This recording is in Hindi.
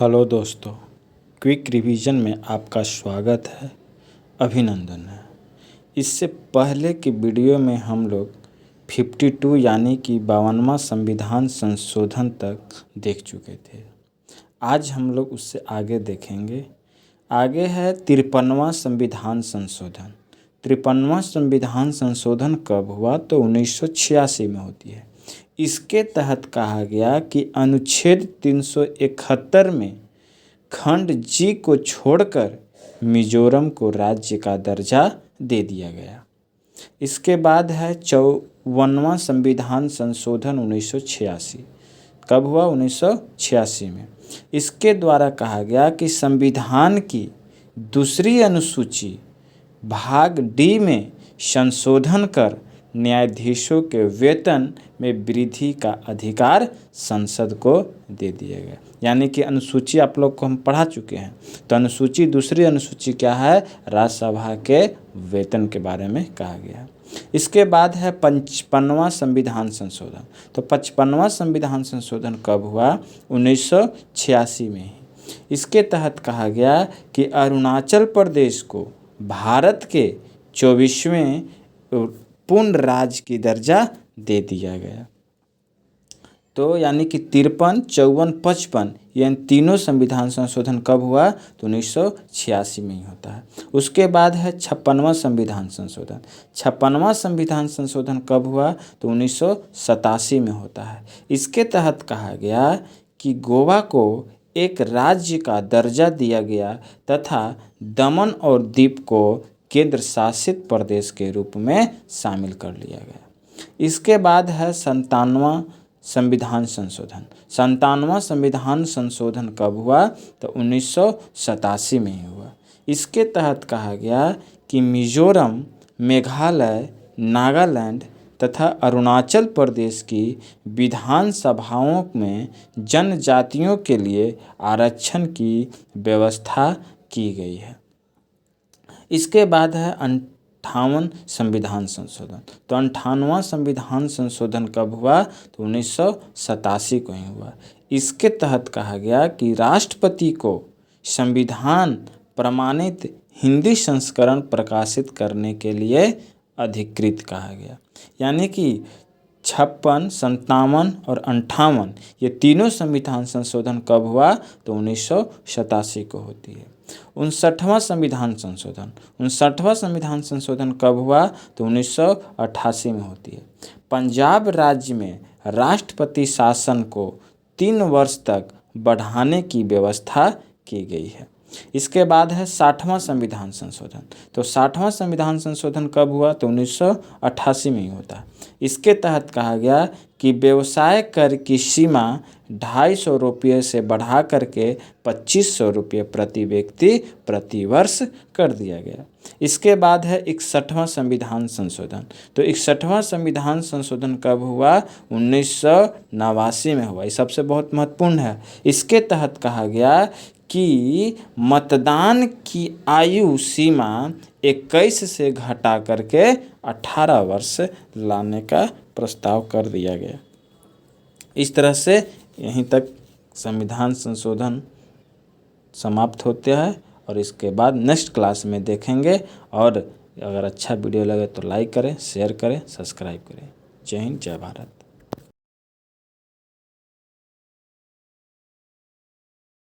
हेलो दोस्तों, क्विक रिवीजन में आपका स्वागत है, अभिनंदन है। इससे पहले की वीडियो में हम लोग 52 यानी कि 52वां संविधान संशोधन तक देख चुके थे। आज हम लोग उससे आगे देखेंगे। आगे है 53वां संविधान संशोधन। 53वां संविधान संशोधन कब हुआ? तो 1986 में होती है। इसके तहत कहा गया कि अनुच्छेद 371 में खंड जी को छोड़कर मिजोरम को राज्य का दर्जा दे दिया गया। इसके बाद है 54वां संविधान संशोधन 1986। कब हुआ? 1986 में। इसके द्वारा कहा गया कि संविधान की दूसरी अनुसूची भाग डी में संशोधन कर न्यायाधीशों के वेतन में वृद्धि का अधिकार संसद को दे दिया गया। यानी कि अनुसूची आप लोग को हम पढ़ा चुके हैं। तो अनुसूची दूसरी अनुसूची क्या है? राज्यसभा के वेतन के बारे में कहा गया। इसके बाद है 55वां संविधान संशोधन। तो 55वां संविधान संशोधन कब हुआ? 1986 में ही। इसके तहत कहा गया कि अरुणाचल प्रदेश को भारत के 24वें पूर्ण राज्य की दर्जा दे दिया गया। तो यानी कि 53, 54, 55 ये तीनों संविधान संशोधन कब हुआ? तो 1986 में ही होता है। उसके बाद है 56वां संविधान संशोधन। 56वां संविधान संशोधन कब हुआ? तो 1987 में होता है। इसके तहत कहा गया कि गोवा को एक राज्य का दर्जा दिया गया तथा दमन और दीव को केंद्र शासित प्रदेश के रूप में शामिल कर लिया गया। इसके बाद है 57वां संविधान संशोधन। 57वां संविधान संशोधन कब हुआ? तो 1987 में ही हुआ। इसके तहत कहा गया कि मिजोरम, मेघालय, नागालैंड तथा अरुणाचल प्रदेश की विधानसभाओं में जनजातियों के लिए आरक्षण की व्यवस्था की गई है। इसके बाद है 58वां संविधान संशोधन। तो 58वां संविधान संशोधन कब हुआ? तो 1987 को ही हुआ। इसके तहत कहा गया कि राष्ट्रपति को संविधान प्रमाणित हिंदी संस्करण प्रकाशित करने के लिए अधिकृत कहा गया। यानी कि 56, 57 और 58 ये तीनों संविधान संशोधन कब हुआ? तो 1987 को होती है। 59वां संविधान संशोधन। 59वां संविधान संशोधन कब हुआ? तो 1988 में होती है। पंजाब राज्य में राष्ट्रपति शासन को 3 वर्ष तक बढ़ाने की व्यवस्था की गई है। इसके बाद है 60वां संविधान संशोधन। तो 60वां संविधान संशोधन कब हुआ? तो 1988 में ही होता है। इसके तहत कहा गया कि व्यवसाय कर की सीमा 250 रुपये से बढ़ा करके 2500 रुपये प्रति व्यक्ति प्रति वर्ष कर दिया गया। इसके बाद है 61वां संविधान संशोधन। तो 61वां संविधान संशोधन कब हुआ? 1989 में हुआ। ये सबसे बहुत महत्वपूर्ण है। इसके तहत कहा गया कि मतदान की आयु सीमा 21 से घटा करके 18 वर्ष लाने का प्रस्ताव कर दिया गया। इस तरह से यहीं तक संविधान संशोधन समाप्त होते हैं और इसके बाद नेक्स्ट क्लास में देखेंगे। और अगर अच्छा वीडियो लगे तो लाइक करें, शेयर करें, सब्सक्राइब करें। जय हिंद, जय भारत।